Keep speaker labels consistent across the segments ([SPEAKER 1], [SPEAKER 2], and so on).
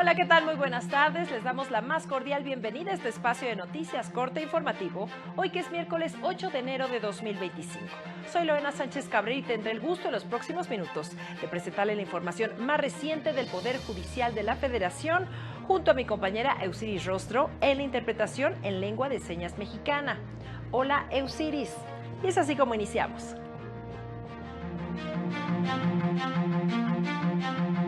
[SPEAKER 1] Hola, ¿qué tal? Muy buenas tardes. Les damos la más cordial bienvenida a este espacio de noticias corte informativo, hoy que es miércoles 8 de enero de 2025. Soy Lorena Sánchez Cabrera y tendré el gusto en los próximos minutos de presentarle la información más reciente del Poder Judicial de la Federación, junto a mi compañera Eusiris Rostro, en la interpretación en lengua de señas mexicana. Hola, Eusiris. Y es así como iniciamos.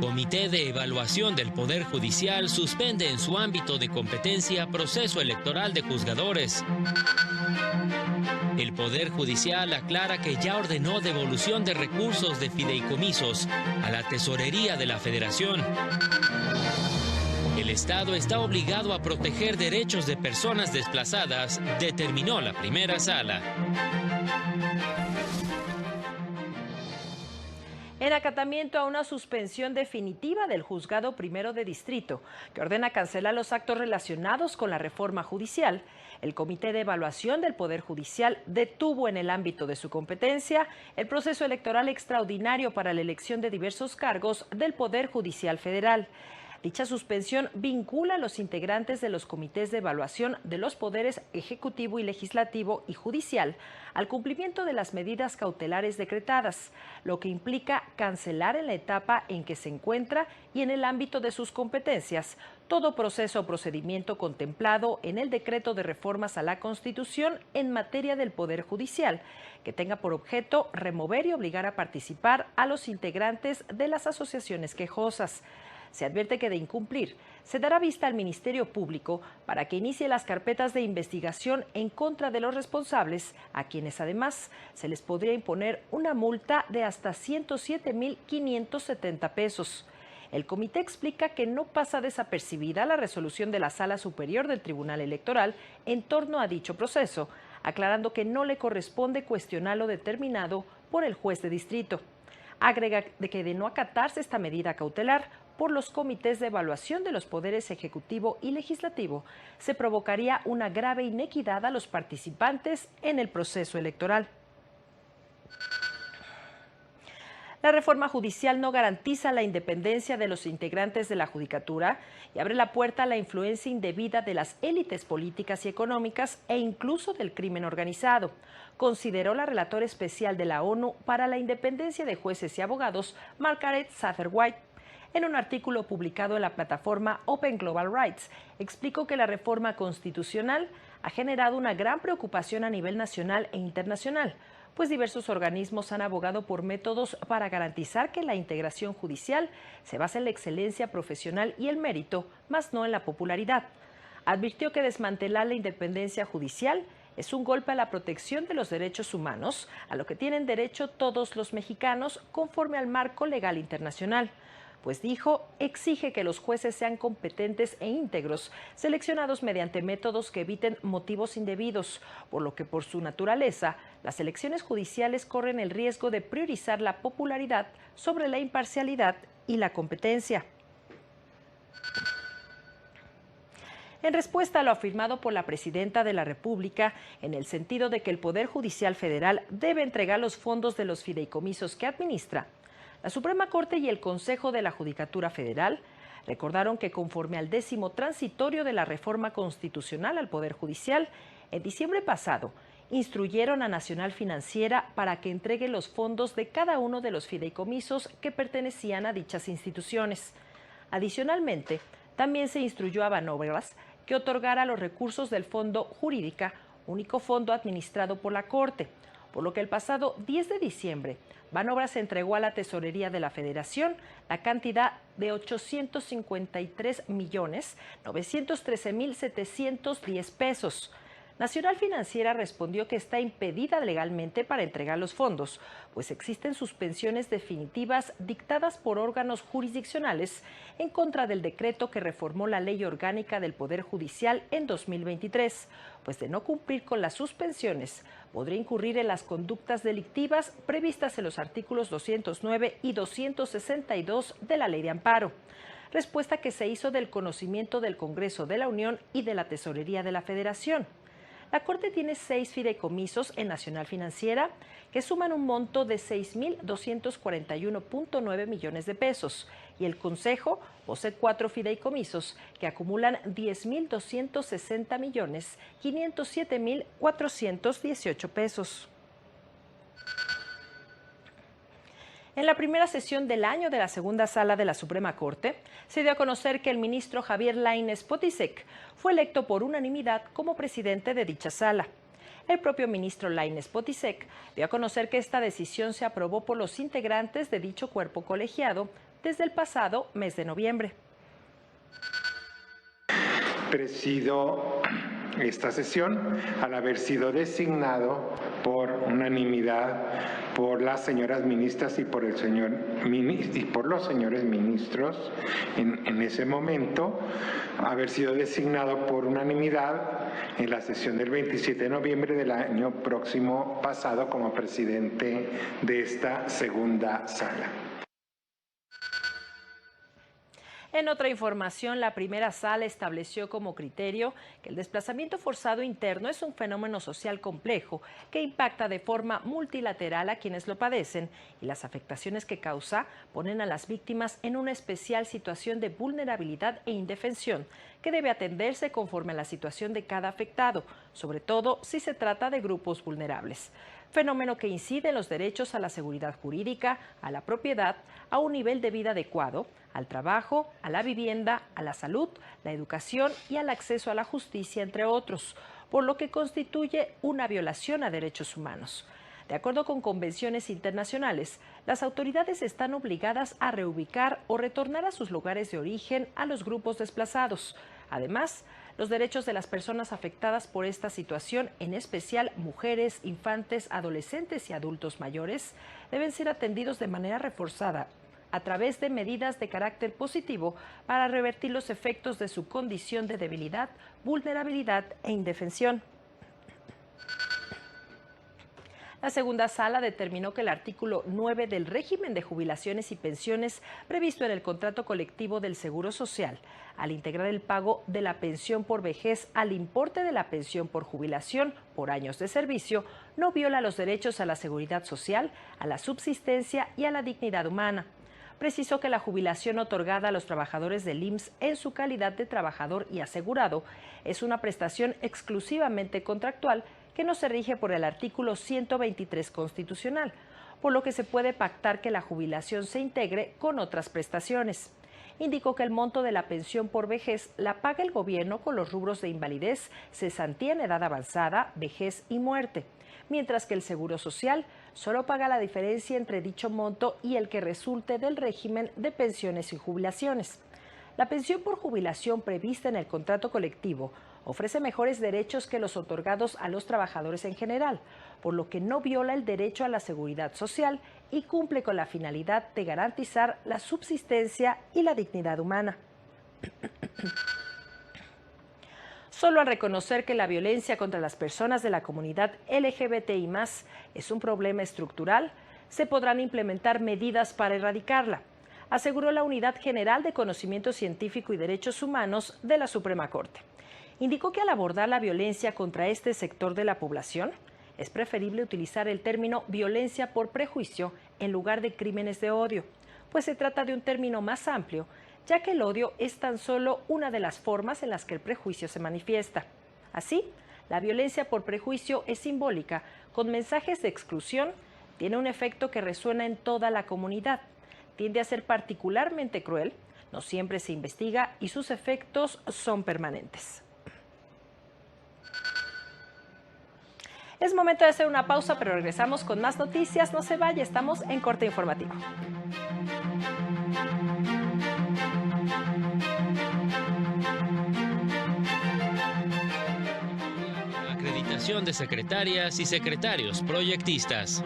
[SPEAKER 2] Comité de Evaluación del Poder Judicial suspende en su ámbito de competencia proceso electoral de juzgadores. El Poder Judicial aclara que ya ordenó devolución de recursos de fideicomisos a la Tesorería de la Federación. El Estado está obligado a proteger derechos de personas desplazadas, determinó la primera sala.
[SPEAKER 1] En acatamiento a una suspensión definitiva del Juzgado Primero de Distrito, que ordena cancelar los actos relacionados con la reforma judicial, el Comité de Evaluación del Poder Judicial detuvo en el ámbito de su competencia el proceso electoral extraordinario para la elección de diversos cargos del Poder Judicial Federal. Dicha suspensión vincula a los integrantes de los comités de evaluación de los poderes ejecutivo y legislativo y judicial al cumplimiento de las medidas cautelares decretadas, lo que implica cancelar en la etapa en que se encuentra y en el ámbito de sus competencias todo proceso o procedimiento contemplado en el decreto de reformas a la Constitución en materia del Poder Judicial, que tenga por objeto remover y obligar a participar a los integrantes de las asociaciones quejosas. Se advierte que de incumplir, se dará vista al Ministerio Público para que inicie las carpetas de investigación en contra de los responsables, a quienes además se les podría imponer una multa de hasta 107,570 pesos. El comité explica que no pasa desapercibida la resolución de la Sala Superior del Tribunal Electoral en torno a dicho proceso, aclarando que no le corresponde cuestionar lo determinado por el juez de distrito. Agrega que de no acatarse esta medida cautelar por los comités de evaluación de los poderes ejecutivo y legislativo, se provocaría una grave inequidad a los participantes en el proceso electoral. La reforma judicial no garantiza la independencia de los integrantes de la judicatura y abre la puerta a la influencia indebida de las élites políticas y económicas e incluso del crimen organizado, consideró la relatora especial de la ONU para la independencia de jueces y abogados, Margaret Satterwhite. En un artículo publicado en la plataforma Open Global Rights, explicó que la reforma constitucional ha generado una gran preocupación a nivel nacional e internacional, pues diversos organismos han abogado por métodos para garantizar que la integración judicial se basa en la excelencia profesional y el mérito, más no en la popularidad. Advirtió que desmantelar la independencia judicial es un golpe a la protección de los derechos humanos, a lo que tienen derecho todos los mexicanos conforme al marco legal internacional. Pues dijo, exige que los jueces sean competentes e íntegros, seleccionados mediante métodos que eviten motivos indebidos, por lo que por su naturaleza, las elecciones judiciales corren el riesgo de priorizar la popularidad sobre la imparcialidad y la competencia. En respuesta a lo afirmado por la presidenta de la República, en el sentido de que el Poder Judicial Federal debe entregar los fondos de los fideicomisos que administra, la Suprema Corte y el Consejo de la Judicatura Federal recordaron que conforme al 10º transitorio de la reforma constitucional al Poder Judicial, en diciembre pasado, instruyeron a Nacional Financiera para que entregue los fondos de cada uno de los fideicomisos que pertenecían a dichas instituciones. Adicionalmente, también se instruyó a Banobras que otorgara los recursos del Fondo Jurídica, único fondo administrado por la Corte, por lo que el pasado 10 de diciembre, Banobras entregó a la Tesorería de la Federación la cantidad de 853,913,710 pesos. Nacional Financiera respondió que está impedida legalmente para entregar los fondos, pues existen suspensiones definitivas dictadas por órganos jurisdiccionales en contra del decreto que reformó la Ley Orgánica del Poder Judicial en 2023, pues de no cumplir con las suspensiones, podría incurrir en las conductas delictivas previstas en los artículos 209 y 262 de la Ley de Amparo. Respuesta que se hizo del conocimiento del Congreso de la Unión y de la Tesorería de la Federación. La Corte tiene 6 fideicomisos en Nacional Financiera que suman un monto de 6,241,9 millones de pesos, y el Consejo posee 4 fideicomisos que acumulan 10.260.507.418 pesos. En la primera sesión del año de la segunda sala de la Suprema Corte, se dio a conocer que el ministro Javier Lainez Potisek fue electo por unanimidad como presidente de dicha sala. El propio ministro Lainez Potisek dio a conocer que esta decisión se aprobó por los integrantes de dicho cuerpo colegiado desde el pasado mes de noviembre.
[SPEAKER 3] Presido esta sesión al haber sido designado por unanimidad por las señoras ministras y por los señores ministros en ese momento, haber sido designado por unanimidad en la sesión del 27 de noviembre del año próximo pasado como presidente de esta segunda sala.
[SPEAKER 1] En otra información, la primera sala estableció como criterio que el desplazamiento forzado interno es un fenómeno social complejo que impacta de forma multilateral a quienes lo padecen y las afectaciones que causa ponen a las víctimas en una especial situación de vulnerabilidad e indefensión que debe atenderse conforme a la situación de cada afectado, sobre todo si se trata de grupos vulnerables. Fenómeno que incide en los derechos a la seguridad jurídica, a la propiedad, a un nivel de vida adecuado, al trabajo, a la vivienda, a la salud, la educación y al acceso a la justicia, entre otros, por lo que constituye una violación a derechos humanos. De acuerdo con convenciones internacionales, las autoridades están obligadas a reubicar o retornar a sus lugares de origen a los grupos desplazados. Además, los derechos de las personas afectadas por esta situación, en especial mujeres, infantes, adolescentes y adultos mayores, deben ser atendidos de manera reforzada a través de medidas de carácter positivo para revertir los efectos de su condición de debilidad, vulnerabilidad e indefensión. La segunda sala determinó que el artículo 9 del régimen de jubilaciones y pensiones previsto en el contrato colectivo del Seguro Social, al integrar el pago de la pensión por vejez al importe de la pensión por jubilación por años de servicio, no viola los derechos a la seguridad social, a la subsistencia y a la dignidad humana. Precisó que la jubilación otorgada a los trabajadores del IMSS en su calidad de trabajador y asegurado es una prestación exclusivamente contractual que no se rige por el artículo 123 constitucional, por lo que se puede pactar que la jubilación se integre con otras prestaciones. Indicó que el monto de la pensión por vejez la paga el gobierno con los rubros de invalidez, cesantía en edad avanzada, vejez y muerte, mientras que el Seguro Social solo paga la diferencia entre dicho monto y el que resulte del régimen de pensiones y jubilaciones. La pensión por jubilación prevista en el contrato colectivo ofrece mejores derechos que los otorgados a los trabajadores en general, por lo que no viola el derecho a la seguridad social y cumple con la finalidad de garantizar la subsistencia y la dignidad humana. Solo al reconocer que la violencia contra las personas de la comunidad LGBTI+ es un problema estructural, se podrán implementar medidas para erradicarla, aseguró la Unidad General de Conocimiento Científico y Derechos Humanos de la Suprema Corte. Indicó que al abordar la violencia contra este sector de la población, es preferible utilizar el término violencia por prejuicio en lugar de crímenes de odio, pues se trata de un término más amplio, ya que el odio es tan solo una de las formas en las que el prejuicio se manifiesta. Así, la violencia por prejuicio es simbólica, con mensajes de exclusión, tiene un efecto que resuena en toda la comunidad, tiende a ser particularmente cruel, no siempre se investiga y sus efectos son permanentes. Es momento de hacer una pausa, pero regresamos con más noticias. No se vaya, estamos en Corte Informativo.
[SPEAKER 2] Acreditación de secretarias y secretarios proyectistas.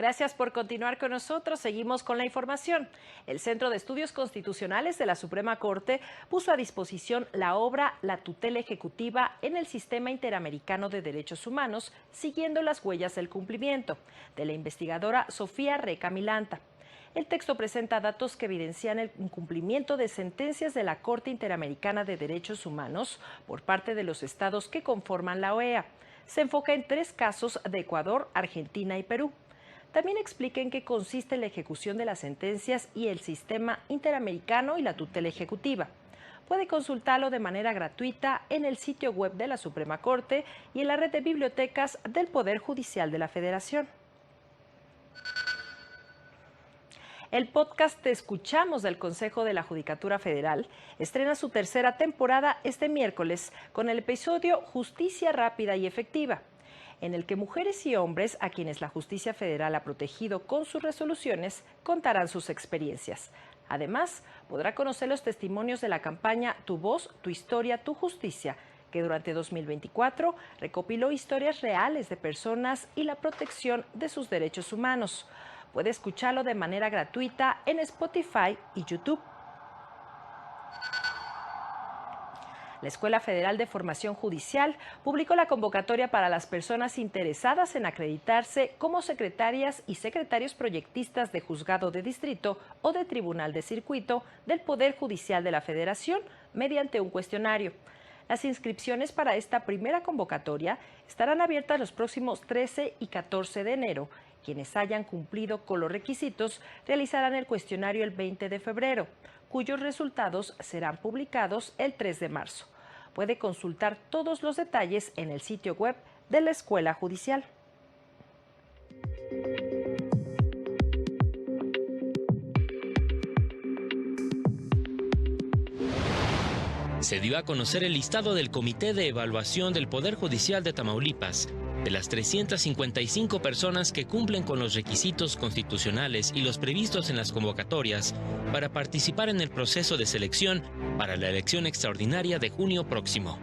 [SPEAKER 1] Gracias por continuar con nosotros. Seguimos con la información. El Centro de Estudios Constitucionales de la Suprema Corte puso a disposición la obra La tutela ejecutiva en el Sistema Interamericano de Derechos Humanos, siguiendo las huellas del cumplimiento, de la investigadora Sofía Reca Milanta. El texto presenta datos que evidencian el incumplimiento de sentencias de la Corte Interamericana de Derechos Humanos por parte de los estados que conforman la OEA. Se enfoca en 3 casos de Ecuador, Argentina y Perú. También explica en qué consiste la ejecución de las sentencias y el sistema interamericano y la tutela ejecutiva. Puede consultarlo de manera gratuita en el sitio web de la Suprema Corte y en la red de bibliotecas del Poder Judicial de la Federación. El podcast Te Escuchamos del Consejo de la Judicatura Federal estrena su 3ª temporada este miércoles con el episodio Justicia Rápida y Efectiva, en el que mujeres y hombres a quienes la justicia federal ha protegido con sus resoluciones contarán sus experiencias. Además, podrá conocer los testimonios de la campaña Tu Voz, Tu Historia, Tu Justicia, que durante 2024 recopiló historias reales de personas y la protección de sus derechos humanos. Puede escucharlo de manera gratuita en Spotify y YouTube. La Escuela Federal de Formación Judicial publicó la convocatoria para las personas interesadas en acreditarse como secretarias y secretarios proyectistas de juzgado de distrito o de tribunal de circuito del Poder Judicial de la Federación mediante un cuestionario. Las inscripciones para esta primera convocatoria estarán abiertas los próximos 13 y 14 de enero. Quienes hayan cumplido con los requisitos realizarán el cuestionario el 20 de febrero, cuyos resultados serán publicados el 3 de marzo. Puede consultar todos los detalles en el sitio web de la Escuela Judicial.
[SPEAKER 2] Se dio a conocer el listado del Comité de Evaluación del Poder Judicial de Tamaulipas. De las 355 personas que cumplen con los requisitos constitucionales y los previstos en las convocatorias para participar en el proceso de selección para la elección extraordinaria de junio próximo.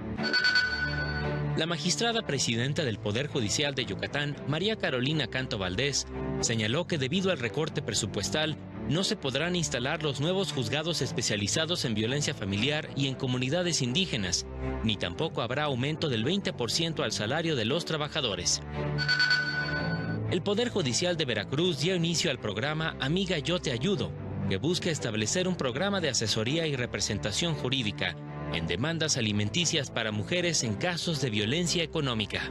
[SPEAKER 2] La magistrada presidenta del Poder Judicial de Yucatán, María Carolina Canto Valdés, señaló que debido al recorte presupuestal, no se podrán instalar los nuevos juzgados especializados en violencia familiar y en comunidades indígenas, ni tampoco habrá aumento del 20% al salario de los trabajadores. El Poder Judicial de Veracruz dio inicio al programa Amiga Yo Te Ayudo, que busca establecer un programa de asesoría y representación jurídica en demandas alimenticias para mujeres en casos de violencia económica.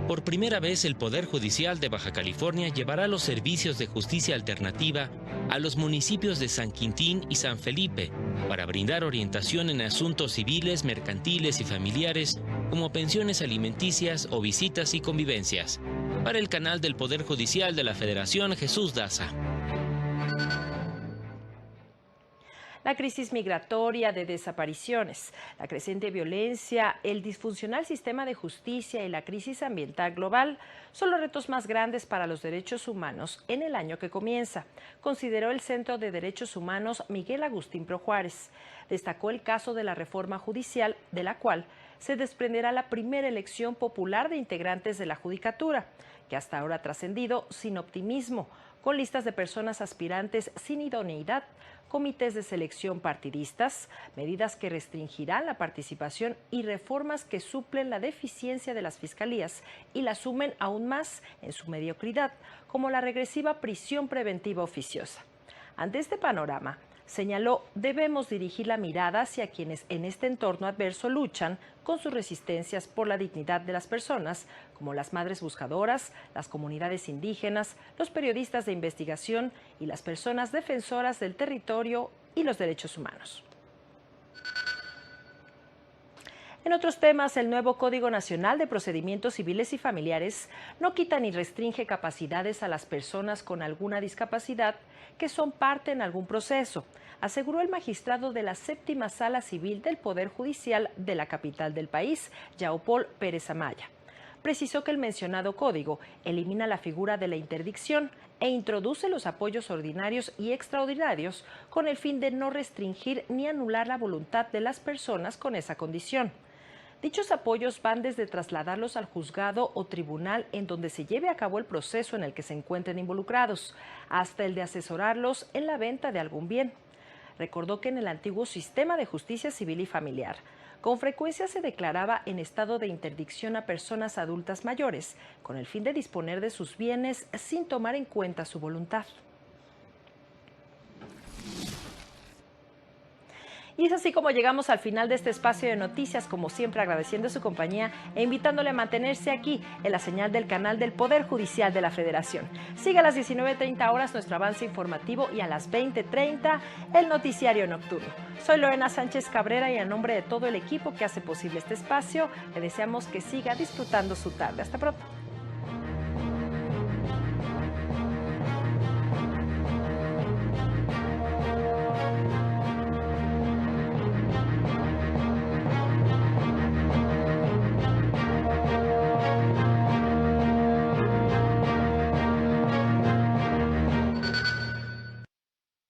[SPEAKER 2] Por primera vez, el Poder Judicial de Baja California llevará los servicios de justicia alternativa a los municipios de San Quintín y San Felipe para brindar orientación en asuntos civiles, mercantiles y familiares, como pensiones alimenticias o visitas y convivencias. Para el canal del Poder Judicial de la Federación, Jesús Daza.
[SPEAKER 1] La crisis migratoria, de desapariciones, la creciente violencia, el disfuncional sistema de justicia y la crisis ambiental global son los retos más grandes para los derechos humanos en el año que comienza, consideró el Centro de Derechos Humanos Miguel Agustín Pro Juárez. Destacó el caso de la reforma judicial, de la cual se desprenderá la primera elección popular de integrantes de la Judicatura, que hasta ahora ha trascendido sin optimismo, con listas de personas aspirantes sin idoneidad, comités de selección partidistas, medidas que restringirán la participación y reformas que suplen la deficiencia de las fiscalías y la sumen aún más en su mediocridad, como la regresiva prisión preventiva oficiosa. Ante este panorama, señaló, debemos dirigir la mirada hacia quienes en este entorno adverso luchan con sus resistencias por la dignidad de las personas, como las madres buscadoras, las comunidades indígenas, los periodistas de investigación y las personas defensoras del territorio y los derechos humanos. En otros temas, el nuevo Código Nacional de Procedimientos Civiles y Familiares no quita ni restringe capacidades a las personas con alguna discapacidad que son parte en algún proceso, aseguró el magistrado de la 7ª Sala Civil del Poder Judicial de la capital del país, Yaupol Pérez Amaya. Precisó que el mencionado código elimina la figura de la interdicción e introduce los apoyos ordinarios y extraordinarios con el fin de no restringir ni anular la voluntad de las personas con esa condición. Dichos apoyos van desde trasladarlos al juzgado o tribunal en donde se lleve a cabo el proceso en el que se encuentren involucrados, hasta el de asesorarlos en la venta de algún bien. Recordó que en el antiguo sistema de justicia civil y familiar, con frecuencia se declaraba en estado de interdicción a personas adultas mayores, con el fin de disponer de sus bienes sin tomar en cuenta su voluntad. Y es así como llegamos al final de este espacio de noticias, como siempre agradeciendo su compañía e invitándole a mantenerse aquí en la señal del canal del Poder Judicial de la Federación. Siga a las 19:30 horas nuestro avance informativo y a las 20:30 el noticiario nocturno. Soy Lorena Sánchez Cabrera y en nombre de todo el equipo que hace posible este espacio, le deseamos que siga disfrutando su tarde. Hasta pronto.